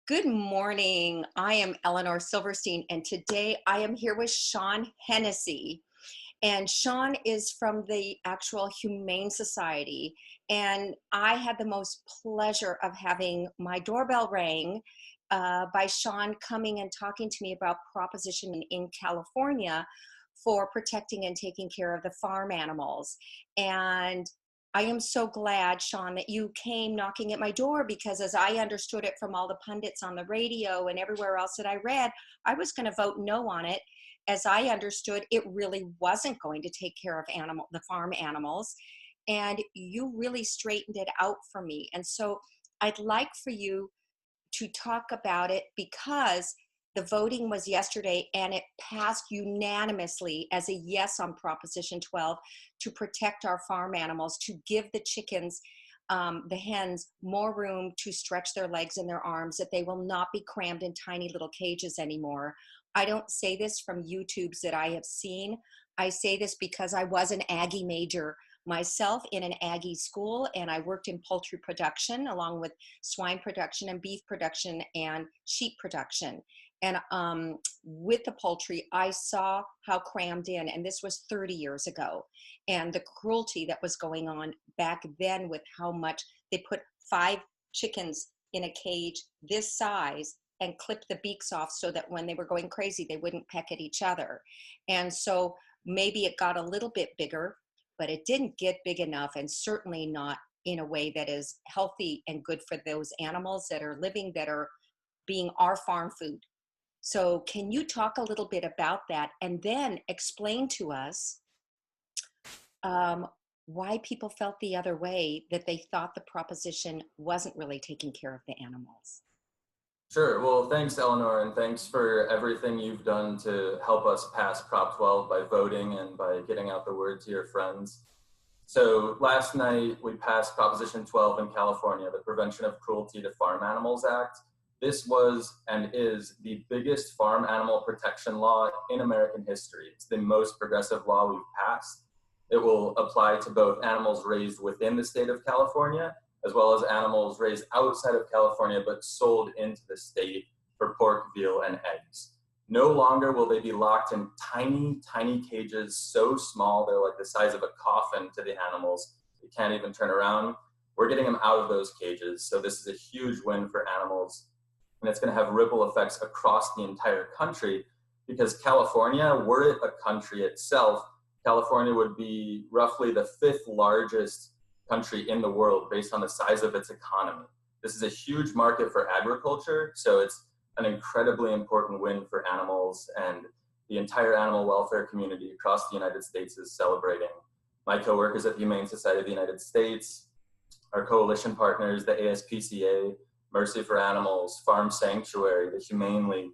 Good morning. I am Elinor Silverstein, and today I am here with Sean Hennessy. And Sean is from the actual Humane Society. And I had the most pleasure of having my doorbell rang by Sean coming and talking to me about Proposition in California for protecting and taking care of the farm animals. And I am so glad, Sean, that you came knocking at my door because as I understood it from all the pundits on the radio and everywhere else that I read, I was going to vote no on it. As I understood, it really wasn't going to take care of the farm animals. And you really straightened it out for me. And so I'd like for you to talk about it because the voting was yesterday and it passed unanimously as a yes on Proposition 12 to protect our farm animals, to give the chickens, the hens, more room to stretch their legs and their arms, that they will not be crammed in tiny little cages anymore. I don't say this from YouTubes that I have seen. I say this because I was an Aggie major myself in an Aggie school, and I worked in poultry production along with swine production and beef production and sheep production. And with the poultry, I saw how crammed in, and this was 30 years ago, and the cruelty that was going on back then with how much they put 5 chickens in a cage this size and clip the beaks off so that when they were going crazy, they wouldn't peck at each other. And so maybe it got a little bit bigger, but it didn't get big enough, and certainly not in a way that is healthy and good for those animals that are living, that are being our farm food. So can you talk a little bit about that and then explain to us why people felt the other way, that they thought the proposition wasn't really taking care of the animals? Sure. Well, thanks, Eleanor, and thanks for everything you've done to help us pass Prop 12 by voting and by getting out the word to your friends. So last night, we passed Proposition 12 in California, the Prevention of Cruelty to Farm Animals Act. This was and is the biggest farm animal protection law in American history. It's the most progressive law we've passed. It will apply to both animals raised within the state of California, as well as animals raised outside of California but sold into the state for pork, veal, and eggs. No longer will they be locked in tiny, tiny cages so small they're like the size of a coffin to the animals. You can't even turn around. We're getting them out of those cages, so this is a huge win for animals. And it's going to have ripple effects across the entire country because California, were it a country itself, California would be roughly the 5th largest country in the world based on the size of its economy. This is a huge market for agriculture, so it's an incredibly important win for animals, and the entire animal welfare community across the United States is celebrating. My coworkers at the Humane Society of the United States, our coalition partners, the ASPCA, Mercy for Animals, Farm Sanctuary, the Humane League,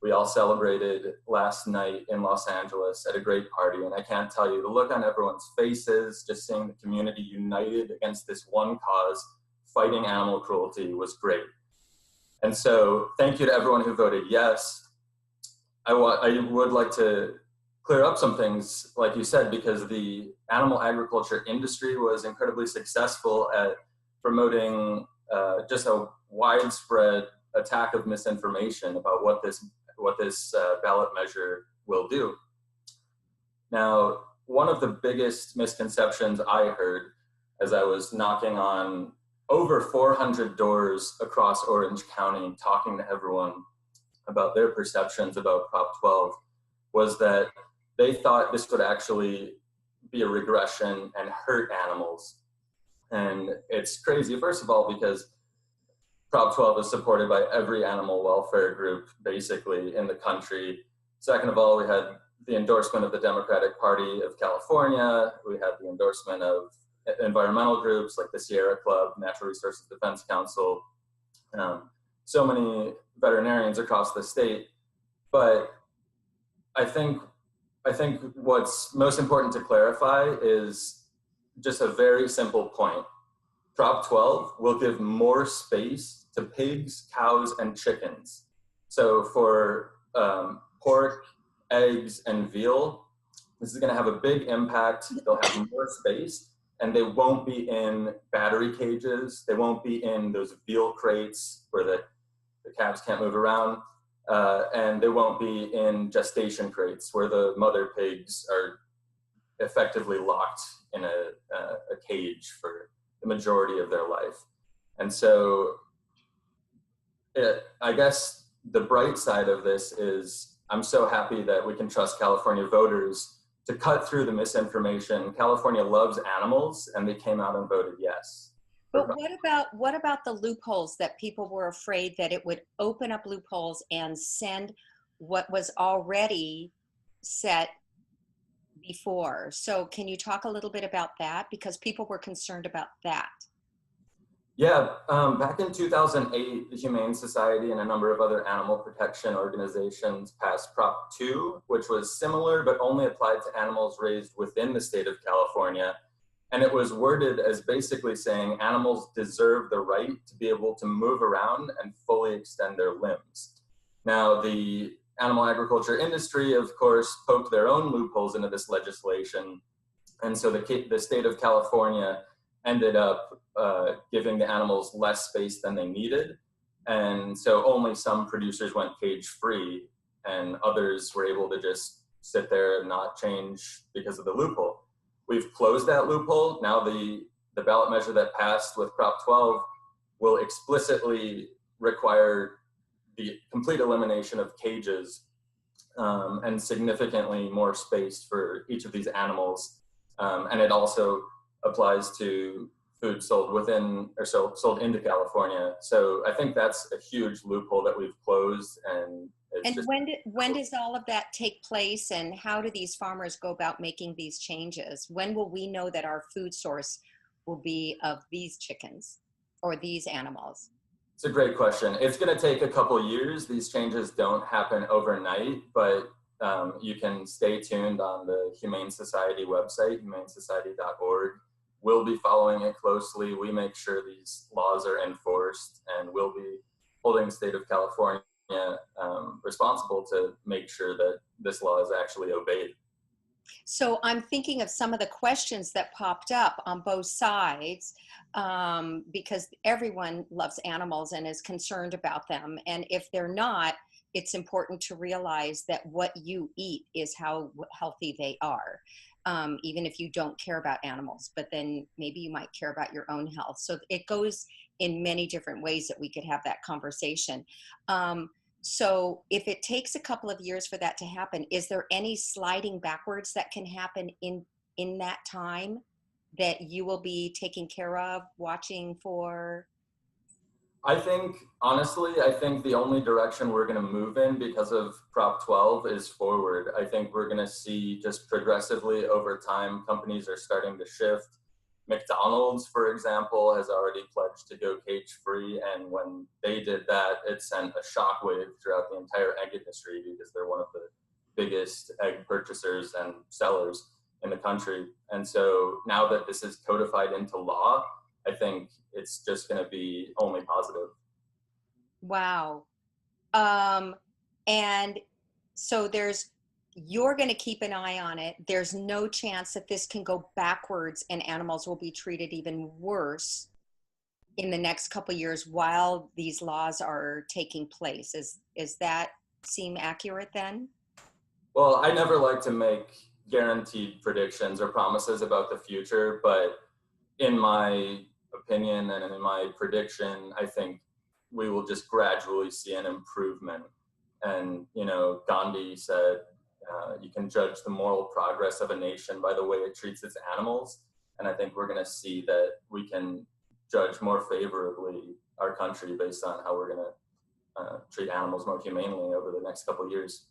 we all celebrated last night in Los Angeles at a great party. And I can't tell you, the look on everyone's faces, just seeing the community united against this one cause, fighting animal cruelty, was great. And so thank you to everyone who voted yes. I would like to clear up some things, like you said, because the animal agriculture industry was incredibly successful at promoting just a widespread attack of misinformation about what this ballot measure will do. Now, one of the biggest misconceptions I heard as I was knocking on over 400 doors across Orange County, talking to everyone about their perceptions about Prop 12, was that they thought this would actually be a regression and hurt animals. And it's crazy, first of all, because Prop 12 is supported by every animal welfare group, basically, in the country. Second of all, we had the endorsement of the Democratic Party of California. We had the endorsement of environmental groups like the Sierra Club, Natural Resources Defense Council, so many veterinarians across the state. But I think what's most important to clarify is just a very simple point. Prop 12 will give more space to pigs, cows, and chickens. So for pork, eggs, and veal, this is going to have a big impact. They'll have more space, and they won't be in battery cages. They won't be in those veal crates where the the calves can't move around, and they won't be in gestation crates where the mother pigs are effectively locked in a cage for the majority of their life. And so I guess the bright side of this is I'm so happy that we can trust California voters to cut through the misinformation. California loves animals, and they came out and voted yes. But what about the loopholes that people were afraid that it would open up loopholes and send what was already set before? So can you talk a little bit about that? Because people were concerned about that. Yeah, back in 2008, the Humane Society and a number of other animal protection organizations passed Prop 2, which was similar but only applied to animals raised within the state of California. And it was worded as basically saying animals deserve the right to be able to move around and fully extend their limbs. Now, the animal agriculture industry, of course, poked their own loopholes into this legislation. And so the state of California ended up giving the animals less space than they needed. And so only some producers went cage free, and others were able to just sit there and not change because of the loophole. We've closed that loophole. Now the ballot measure that passed with Prop 12 will explicitly require the complete elimination of cages and significantly more space for each of these animals. And it also applies to food sold within or sold into California. So I think that's a huge loophole that we've closed. And when does all of that take place, and how do these farmers go about making these changes? When will we know that our food source will be of these chickens or these animals? It's a great question. It's going to take a couple years. These changes don't happen overnight, but you can stay tuned on the Humane Society website, humanesociety.org. We'll be following it closely. We make sure these laws are enforced, and we'll be holding the state of California responsible to make sure that this law is actually obeyed. So I'm thinking of some of the questions that popped up on both sides, because everyone loves animals and is concerned about them. And if they're not, it's important to realize that what you eat is how healthy they are, even if you don't care about animals, but then maybe you might care about your own health. So it goes in many different ways that we could have that conversation. So if it takes a couple of years for that to happen, is there any sliding backwards that can happen in that time that you will be taking care of, watching for? I think, honestly, the only direction we're going to move in because of Prop 12 is forward. I think we're going to see just progressively over time, companies are starting to shift. McDonald's, for example, has already pledged to go cage-free, and when they did that, it sent a shockwave throughout the entire egg industry because they're one of the biggest egg purchasers and sellers in the country. And so now that this is codified into law, I think it's just going to be only positive. Wow. And so you're going to keep an eye on it. There's no chance that this can go backwards and animals will be treated even worse in the next couple of years while these laws are taking place. Is that seem accurate then? Well, I never like to make guaranteed predictions or promises about the future, but in my opinion and in my prediction, I think we will just gradually see an improvement. And, Gandhi said, you can judge the moral progress of a nation by the way it treats its animals. And I think we're going to see that we can judge more favorably our country based on how we're going to treat animals more humanely over the next couple of years.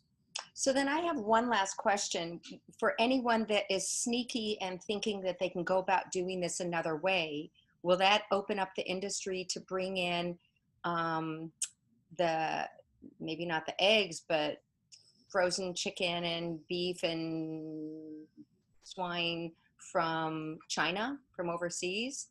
So then I have one last question for anyone that is sneaky and thinking that they can go about doing this another way. Will that open up the industry to bring in maybe not the eggs, but frozen chicken and beef and swine from China, from overseas?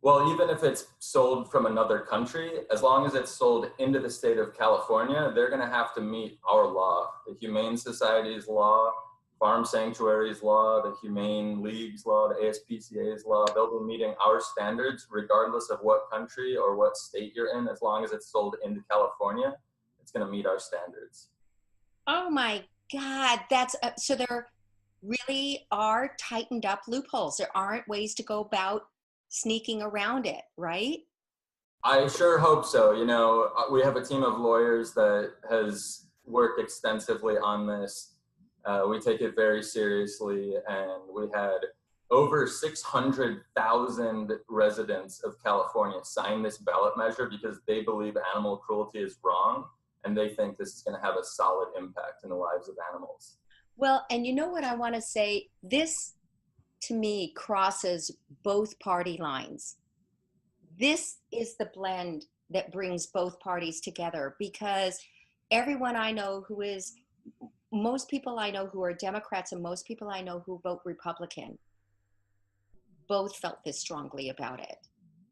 Well, even if it's sold from another country, as long as it's sold into the state of California, they're going to have to meet our law, the Humane Society's law, farm sanctuaries law, the Humane League's law, the ASPCA's law. They'll be meeting our standards regardless of what country or what state you're in. As long as it's sold into California, it's going to meet our standards. Oh my God, that's so there really are tightened up loopholes. There aren't ways to go about sneaking around it, right? I sure hope so. You know, we have a team of lawyers that has worked extensively on this. We take it very seriously, and we had over 600,000 residents of California sign this ballot measure because they believe animal cruelty is wrong, and they think this is going to have a solid impact in the lives of animals. Well, and you know what I want to say? This to me crosses both party lines. This is the blend that brings both parties together because everyone I know who is, most people I know who are Democrats and most people I know who vote Republican, both felt this strongly about it.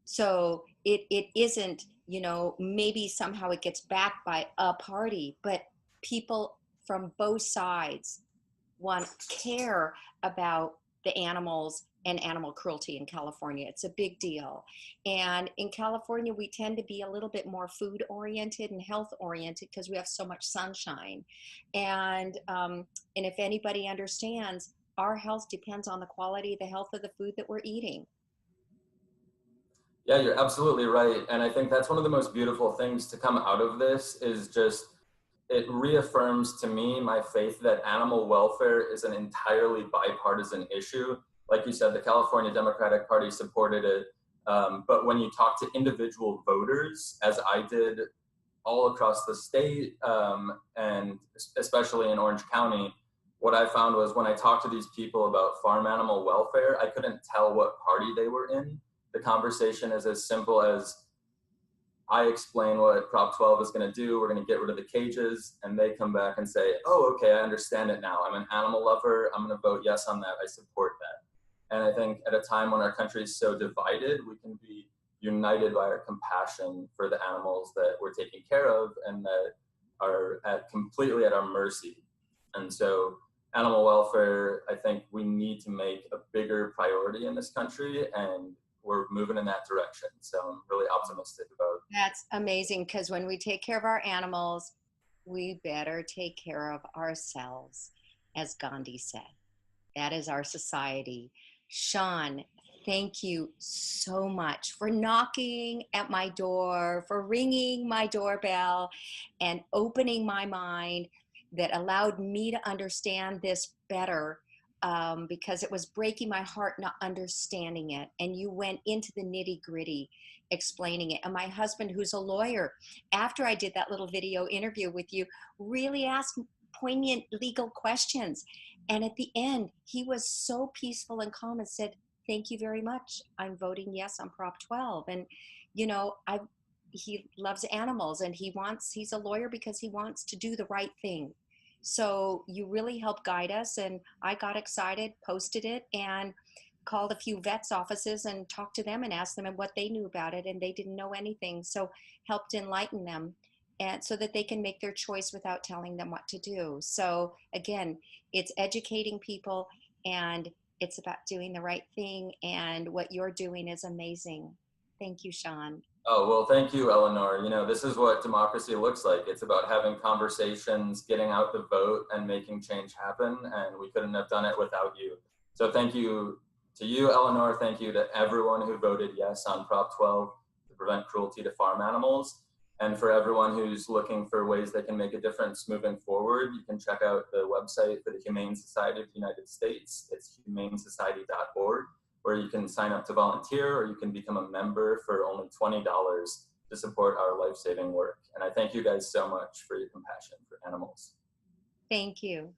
So it isn't, you know, maybe somehow it gets backed by a party, but people from both sides want care about the animals and animal cruelty in California. It's a big deal. And in California, we tend to be a little bit more food oriented and health oriented because we have so much sunshine. And if anybody understands, our health depends on the quality of the health of the food that we're eating. Yeah, you're absolutely right. And I think that's one of the most beautiful things to come out of this is just it reaffirms to me my faith that animal welfare is an entirely bipartisan issue. Like you said, the California Democratic Party supported it. But when you talk to individual voters, as I did all across the state, and especially in Orange County, what I found was when I talked to these people about farm animal welfare, I couldn't tell what party they were in. The conversation is as simple as I explain what Prop 12 is going to do. We're going to get rid of the cages. And they come back and say, oh, okay, I understand it now. I'm an animal lover. I'm going to vote yes on that. I support that. And I think at a time when our country is so divided, we can be united by our compassion for the animals that we're taking care of and that are completely at our mercy. And so animal welfare, I think we need to make a bigger priority in this country, and we're moving in that direction. So I'm really optimistic about. That's amazing because when we take care of our animals, we better take care of ourselves, as Gandhi said. That is our society. Sean, thank you so much for knocking at my door, for ringing my doorbell, and opening my mind that allowed me to understand this better, because it was breaking my heart not understanding it. And you went into the nitty gritty explaining it. And my husband, who's a lawyer, after I did that little video interview with you, really asked poignant legal questions. And at the end, he was so peaceful and calm and said, thank you very much. I'm voting yes on Prop 12. And, you know, he loves animals and he's a lawyer because he wants to do the right thing. So you really helped guide us. And I got excited, posted it, and called a few vets offices and talked to them and asked them what they knew about it. And they didn't know anything. So helped enlighten them, and so that they can make their choice without telling them what to do. So again, it's educating people and it's about doing the right thing. And what you're doing is amazing. Thank you, Sean. Oh, well, thank you, Elinor. You know, this is what democracy looks like. It's about having conversations, getting out the vote, and making change happen. And we couldn't have done it without you. So thank you to you, Elinor. Thank you to everyone who voted yes on Prop 12 to prevent cruelty to farm animals. And for everyone who's looking for ways they can make a difference moving forward, you can check out the website for the Humane Society of the United States. It's humanesociety.org, where you can sign up to volunteer or you can become a member for only $20 to support our life-saving work. And I thank you guys so much for your compassion for animals. Thank you.